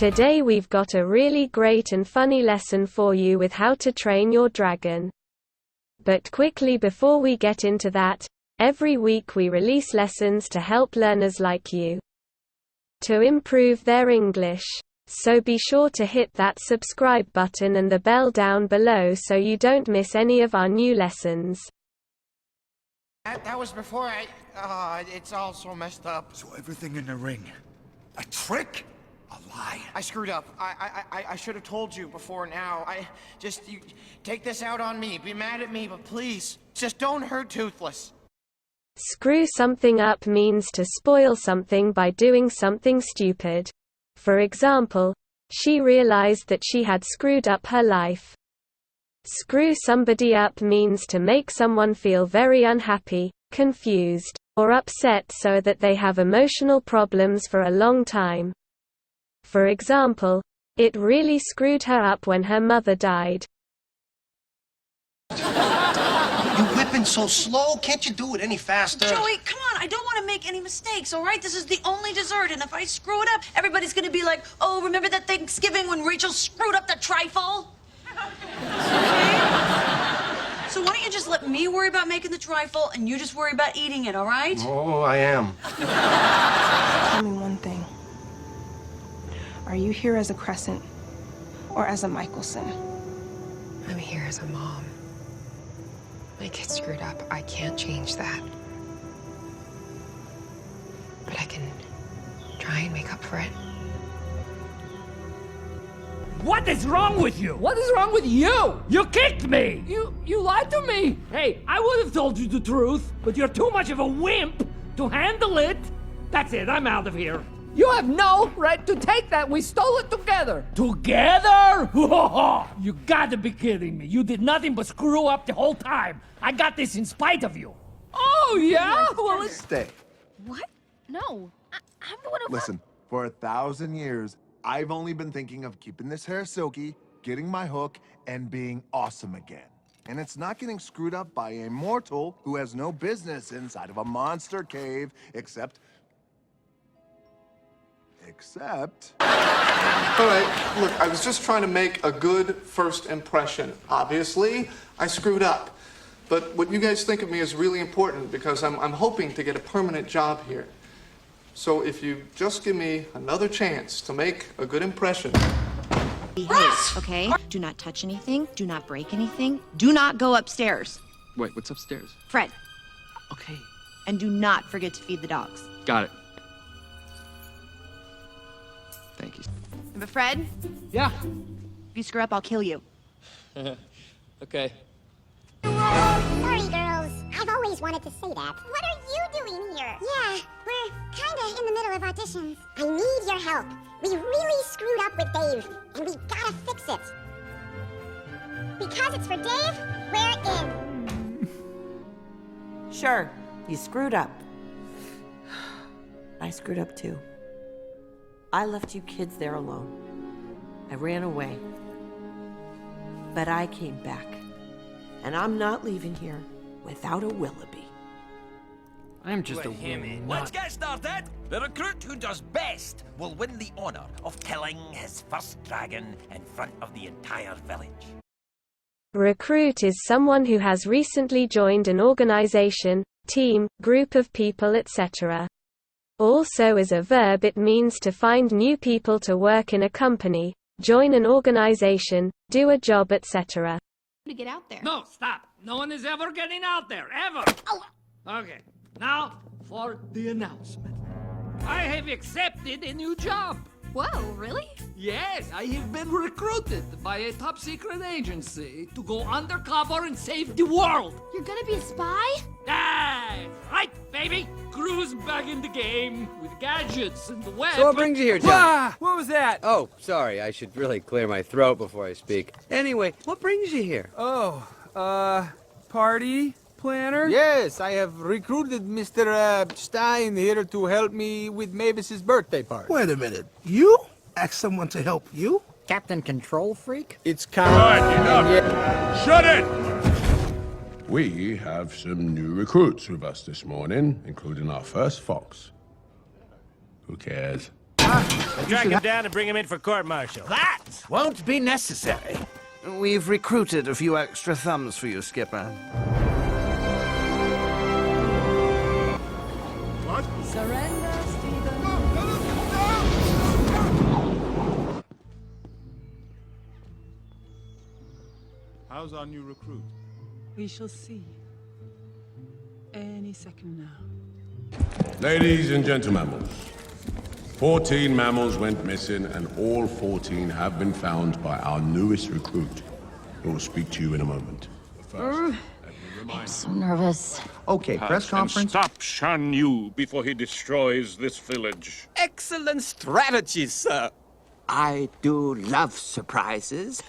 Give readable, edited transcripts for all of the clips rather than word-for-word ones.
Today we've got a really great and funny lesson for you with how to train your dragon. But quickly before we get into that, every week we release lessons to help learners like you to improve their English. So be sure to hit that subscribe button and the bell down below so you don't miss any of our new lessons. That was before it's all so messed up. So everything in the ring, a trick? A lie? I screwed up. I should have told you before now. You take this out on me. Be mad at me, but please, just don't hurt Toothless. Screw something up means to spoil something by doing something stupid. For example, she realized that she had screwed up her life. Screw somebody up means to make someone feel very unhappy, confused, or upset so that they have emotional problems for a long time. For example, it really screwed her up when her mother died. You're whipping so slow, can't you do it any faster? Joey, come on, I don't want to make any mistakes, all right? This is the only dessert, and if I screw it up, everybody's gonna be like, oh, remember that Thanksgiving when Rachel screwed up the trifle? Okay? So why don't you just let me worry about making the trifle, and you just worry about eating it, all right? Oh, I am. Tell me one thing. Are you here as a Crescent or as a Michelson? I'm here as a mom. My kid screwed up. I can't change that. But I can try and make up for it. What is wrong with you? What is wrong with you? You kicked me! You lied to me! Hey, I would have told you the truth, but you're too much of a wimp to handle it. That's it, I'm out of here. You have no right to take that. We stole it together. Together? You gotta be kidding me. You did nothing but screw up the whole time. I got this in spite of you. Oh, yeah? Well, it's... Stay. What? No. I'm the one who... Listen, for 1,000 years, I've only been thinking of keeping this hair silky, getting my hook, and being awesome again. And it's not getting screwed up by a mortal who has no business inside of a monster cave, except... All right, look, I was just trying to make a good first impression. Obviously, I screwed up. But what you guys think of me is really important because I'm hoping to get a permanent job here. So if you just give me another chance to make a good impression. Behave, okay? Do not touch anything. Do not break anything. Do not go upstairs. Wait, what's upstairs? Fred. Okay. And do not forget to feed the dogs. Got it. Thank you. But Fred? Yeah? If you screw up, I'll kill you. Okay. Sorry, girls. I've always wanted to say that. What are you doing here? Yeah, we're kinda in the middle of auditions. I need your help. We really screwed up with Dave, and we gotta fix it. Because it's for Dave, we're in. Sure, you screwed up. I screwed up too. I left you kids there alone. I ran away. But I came back. And I'm not leaving here without a Willoughby. I'm just a woman. Let's get started. The recruit who does best will win the honor of killing his first dragon in front of the entire village. Recruit is someone who has recently joined an organization, team, group of people, etc. Also as a verb it means to find new people to work in a company, join an organization, do a job, etc. To get out there. No, stop. No one is ever getting out there, ever. Oh. Okay, now for the announcement. I have accepted a new job. Whoa, really? Yes, I have been recruited by a top-secret agency to go undercover and save the world. You're gonna be a spy? That's right, baby. Crew's back in the game with gadgets and the web. So what brings you here, John? Ah, what was that? Oh, sorry. I should really clear my throat before I speak. Anyway, what brings you here? Oh, party planner? Yes, I have recruited Mr. Stein here to help me with Mavis's birthday party. Wait a minute. You ask someone to help you? Captain Control Freak? It's kind of... Right, enough. Shut it! We have some new recruits with us this morning, including our first fox. Who cares? Track him down and bring him in for court-martial. That won't be necessary. We've recruited a few extra thumbs for you, Skipper. What? Surrender, Stephen. How's our new recruit? We shall see. Any second now. Ladies and gentlemen, 14 mammals went missing, and all 14 have been found by our newest recruit, who will speak to you in a moment. First, I'm so nervous. Okay, press conference. Stop Shan Yu before he destroys this village. Excellent strategy, sir. I do love surprises.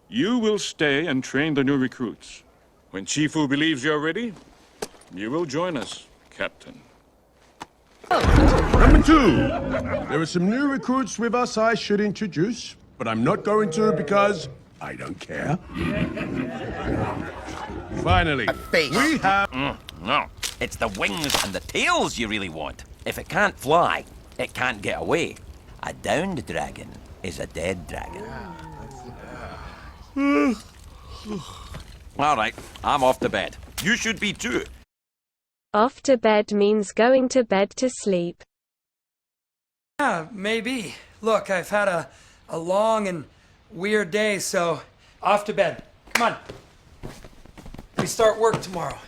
You will stay and train the new recruits. When Chifu believes you're ready, you will join us, Captain. Number 2. There are some new recruits with us I should introduce, but I'm not going to because I don't care. Finally, we have... No, it's the wings and the tails you really want. If it can't fly, it can't get away. A downed dragon is a dead dragon. All right, I'm off to bed. You should be too. Off to bed means going to bed to sleep. Yeah, maybe. Look, I've had a long and weird day, so off to bed. Come on. We start work tomorrow.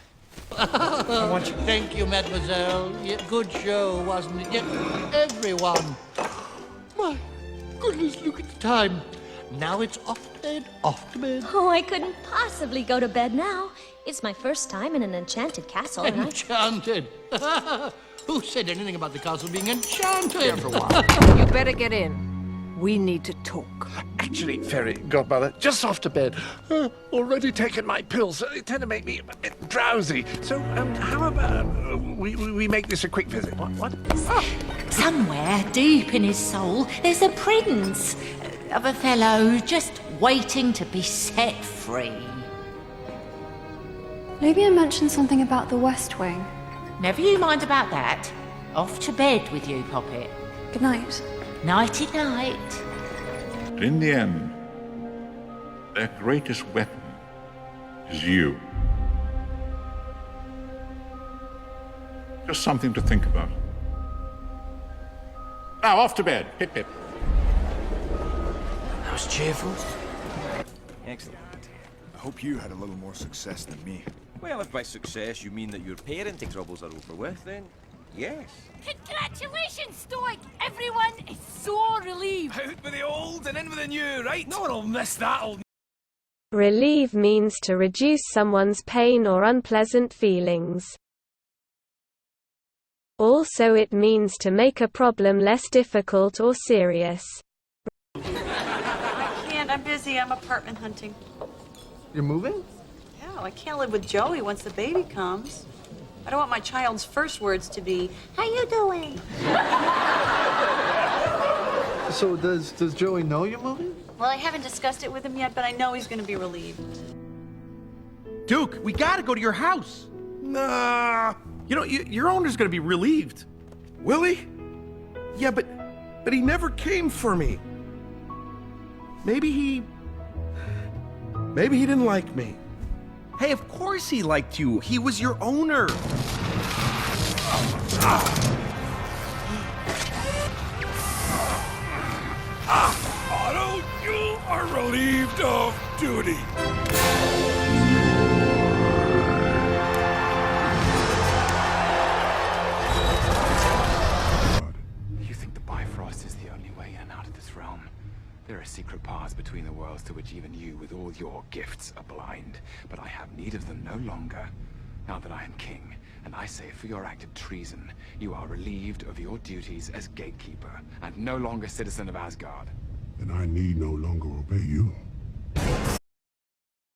I want you. Thank you, mademoiselle. Yeah, good show, wasn't it? Yeah, everyone. My goodness, look at the time. Now it's off to bed, off to bed. Oh, I couldn't possibly go to bed now. It's my first time in an enchanted castle. and Enchanted. Who said anything about the castle being enchanted? You better get in. We need to talk. Actually, Fairy Godmother, just off to bed. Already taken my pills. They tend to make me a bit drowsy. So, how about we make this a quick visit? What? Oh. Somewhere deep in his soul, there's a prince of a fellow just waiting to be set free. Maybe I mentioned something about the West Wing. Never you mind about that. Off to bed with you, Poppet. Good night. Nighty-night. In the end, their greatest weapon is you. Just something to think about. Now, off to bed. Hip, hip. That was cheerful. Excellent. I hope you had a little more success than me. Well, if by success you mean that your parenting troubles are over with, then yes. Congratulations, Stoic! Everyone is so relieved. Out with the old and in with the new, right? No one will miss that old. Relieve means to reduce someone's pain or unpleasant feelings. Also, it means to make a problem less difficult or serious. I can't, I'm busy. I'm apartment hunting. You're moving? Yeah, I can't live with Joey once the baby comes. I don't want my child's first words to be, "How you doing?" So does Joey know you're moving? Well, I haven't discussed it with him yet, but I know he's going to be relieved. Duke, we gotta go to your house. Nah. You know, your owner's gonna be relieved. Will he? Yeah, but he never came for me. Maybe he didn't like me. Hey, of course he liked you. He was your owner. Otto, you are relieved of duty. You think the Bifrost is the only way in and out of this realm? There are secret paths between the worlds to which even you, with all your gifts, are blind. But I have need of them no longer. Now that I am king, and I say for your act of treason, you are relieved of your duties as gatekeeper, and no longer citizen of Asgard. Then I need no longer obey you.